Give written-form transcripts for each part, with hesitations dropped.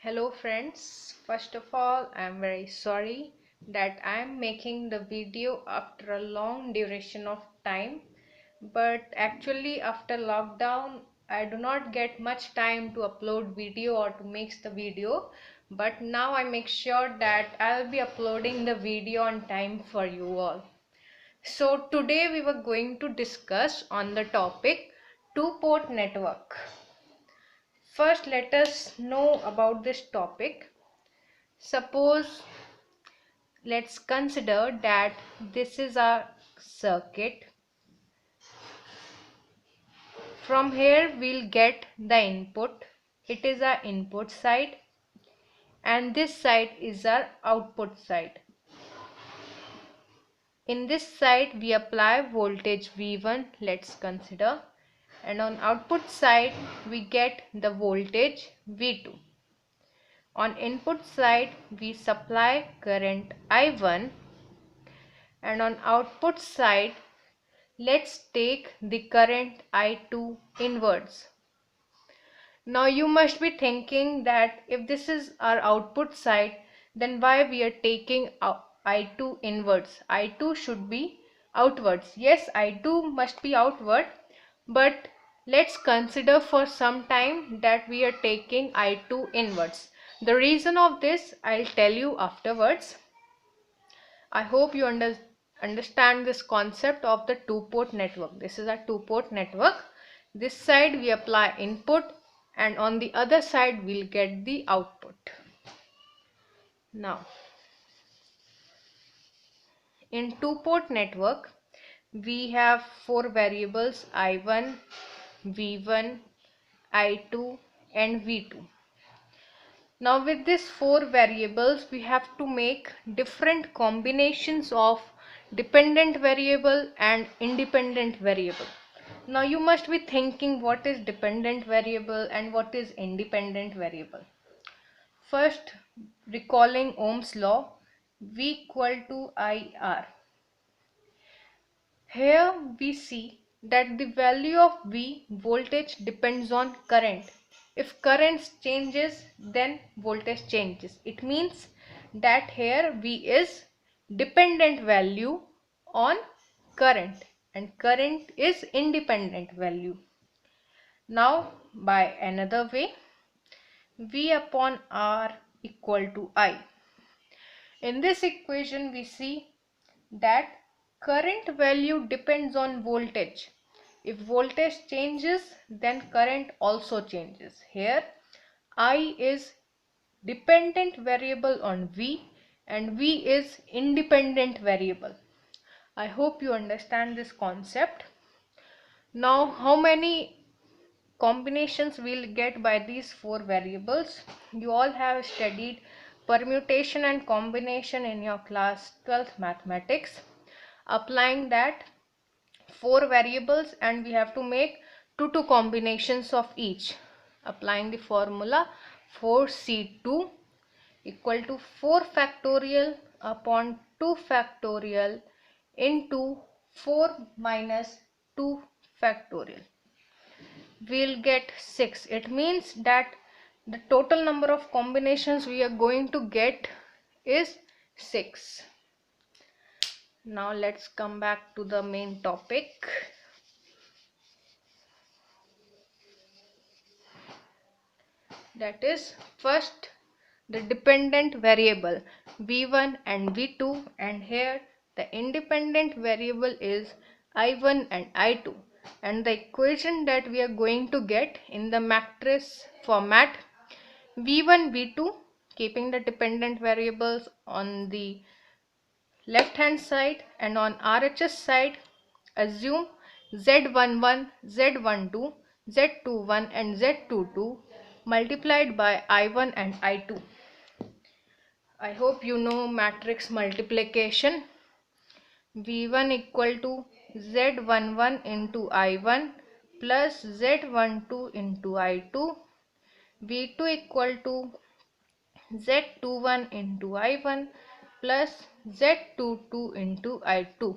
Hello friends, first of all I am very sorry that I am making the video after a long duration of time, but actually after lockdown I do not get much time to upload video or to make the video, but now I make sure that I'll be uploading the video on time for you all. So today we were going to discuss on the topic two-port network. First, let us know about this topic. Suppose let's consider that this is our circuit. From here we'll get the input. It is our input side and this side is our output side. In this side we apply voltage V1, let's consider, and on output side we get the voltage V2. On input side we supply current I1 and on output side let's take the current I2 inwards. Now you must be thinking that if this is our output side, then why we are taking I2 inwards? I2 should be outwards. Yes, I2 must be outward, but let's consider for some time that we are taking I2 inwards. The reason of this I'll tell you afterwards. I hope you understand this concept of the two-port network. This is a two-port network. This side we apply input and on the other side we'll get the output. Now, in two-port network we have four variables I1, V1, I2 and V2. Now with these four variables we have to make different combinations of dependent variable and independent variable. Now you must be thinking what is dependent variable and what is independent variable. First, recalling Ohm's law, V equal to IR. Here we see that the value of V, voltage, depends on current. If current changes, then voltage changes. It means that here V is dependent value on current and current is independent value. Now by another way, V upon R equal to I. In this equation we see that current value depends on voltage. If voltage changes, then current also changes. Here I is dependent variable on V and V is independent variable. I hope you understand this concept. Now how many combinations we'll get by these four variables? You all have studied permutation and combination in your class 12th mathematics. Applying that, four variables and we have to make two combinations of each. Applying the formula 4C2 equal to 4 factorial upon 2 factorial into 4 minus 2 factorial. We'll get 6. It means that the total number of combinations we are going to get is 6. Now let's come back to the main topic. That is, first the dependent variable V1 and V2, and here the independent variable is I1 and I2, and the equation that we are going to get in the matrix format: V1 V2, keeping the dependent variables on the left hand side, and on RHS side assume Z11, Z12, Z21 and Z22 multiplied by I1 and I2. I hope you know matrix multiplication. V1 equal to Z11 into I1 plus Z12 into I2. V2 equal to Z21 into I1 plus Z22 into I2.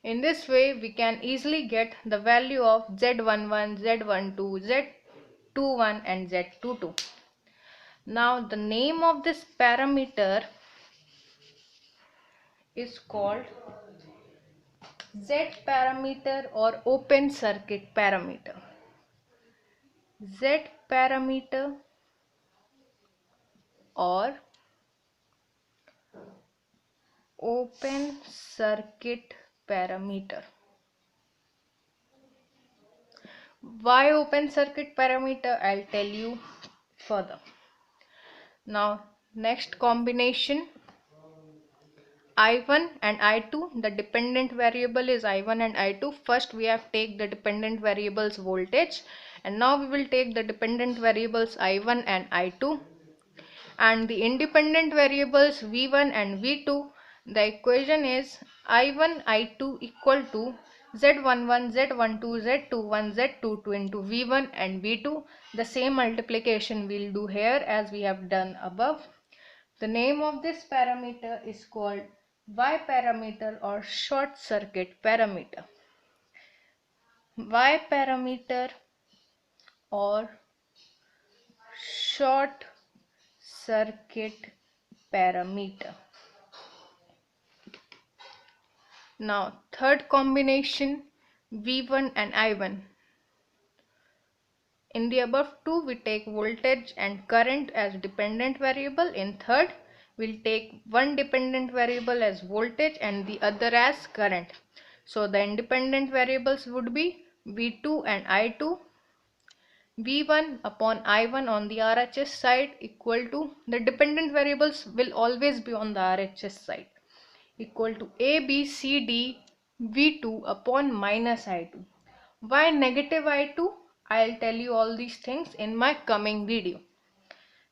In this way we can easily get the value of Z11, Z12, Z21 and Z22. Now the name of this parameter is called Z parameter or open circuit parameter. Z parameter or open circuit parameter. Why open circuit parameter? I'll tell you further. Now next combination, I1 and I2. The dependent variable is I1 and I2. First we have take the dependent variables voltage, and now we will take the dependent variables I1 and I2, and the independent variables V1 and V2. The equation is I1 I2 equal to Z11 Z12 Z21 Z22 into V1 and V2. The same multiplication we'll do here as we have done above. The name of this parameter is called Y parameter or short circuit parameter. Y parameter or short circuit parameter. Now third combination, V1 and I1. In the above two we take voltage and current as dependent variable. In third we'll take one dependent variable as voltage and the other as current. So the independent variables would be V2 and I2. V1 upon I1 on the RHS side equal to, the dependent variables will always be on the RHS side, equal to A, B, C, D, V2 upon minus I2. Why negative I2? I'll tell you all these things in my coming video.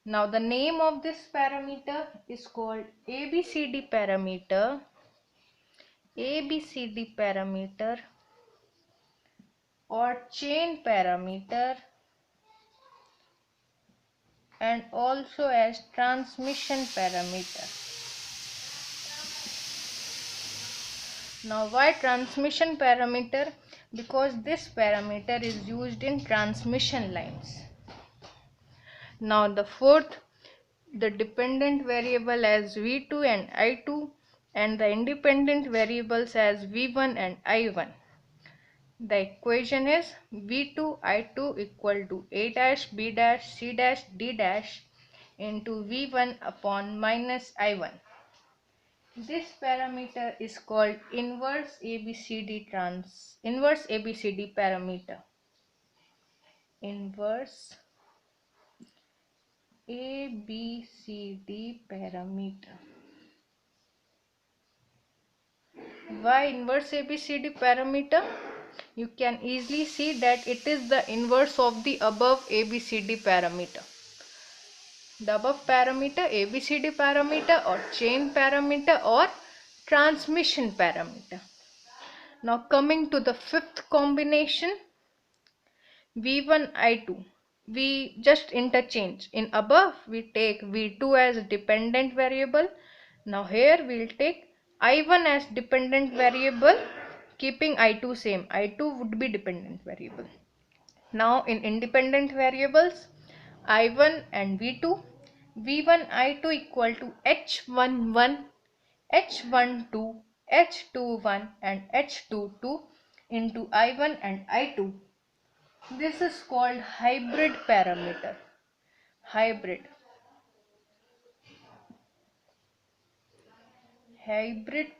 Now the name of this parameter is called ABCD parameter. ABCD parameter or chain parameter, and also as transmission parameter. Now why transmission parameter? Because this parameter is used in transmission lines. Now the fourth, the dependent variable as V2 and I2 and the independent variables as V1 and I1. The equation is V2 I2 equal to A dash B dash C dash D dash into V1 upon minus I1. This parameter is called inverse ABCD parameter. Inverse ABCD parameter. Why inverse ABCD parameter? You can easily see that it is the inverse of the above ABCD parameter. The above parameter, ABCD parameter or chain parameter or transmission parameter. Now coming to the fifth combination, V1 I2. We just interchange. In above we take V2 as dependent variable. Now here we will take I1 as dependent variable, keeping I2 same. I2 would be dependent variable. Now in independent variables, I1 and V2. V1 I2 equal to H11, H12, H21 and H22 into I1 and I2. This is called hybrid parameter. Hybrid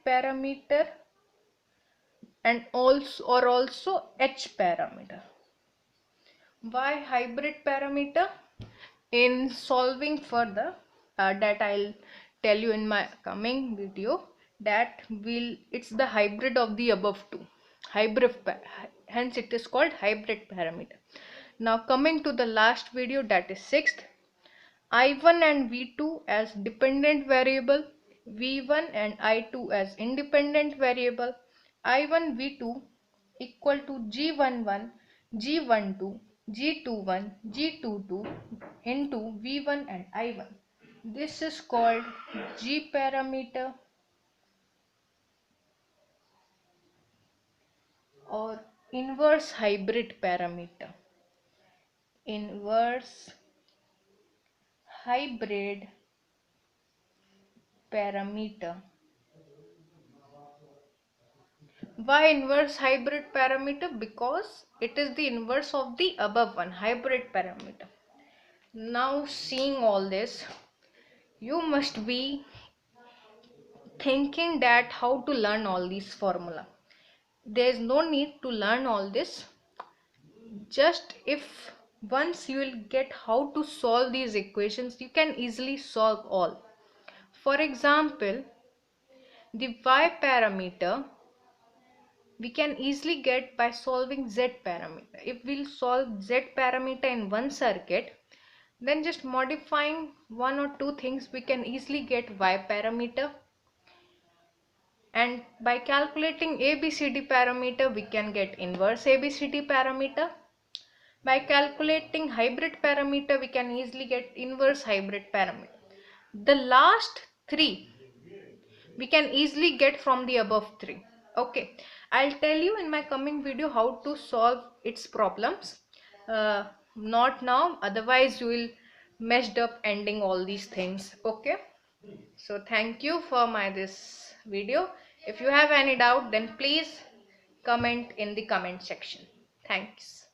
parameter and also H parameter. Why hybrid parameter? In solving further, that I'll tell you in my coming video, that it's the hybrid of the above two. Hence it is called hybrid parameter. Now coming to the last video, that is sixth. I1 and V2 as dependent variable, V1 and I2 as independent variable, I1 V2 equal to G11, G12, G21, G22 into V1 and I1. This is called G parameter or inverse hybrid parameter. Inverse hybrid parameter. Why inverse hybrid parameter? Because it is the inverse of the above one, hybrid parameter. Now seeing all this, you must be thinking that how to learn all these formula. There is no need to learn all this. Just if once you will get how to solve these equations, you can easily solve all. For example, the y parameter we can easily get by solving z parameter. If we'll solve z parameter in one circuit, then just modifying one or two things, we can easily get y parameter. And by calculating ABCD parameter, we can get inverse ABCD parameter. By calculating hybrid parameter, we can easily get inverse hybrid parameter. The last three we can easily get from the above three. Okay, I'll tell you in my coming video how to solve its problems. Not now, otherwise you will messed up ending all these things. Okay, so thank you for my this video. If you have any doubt, then please comment in the comment section. Thanks.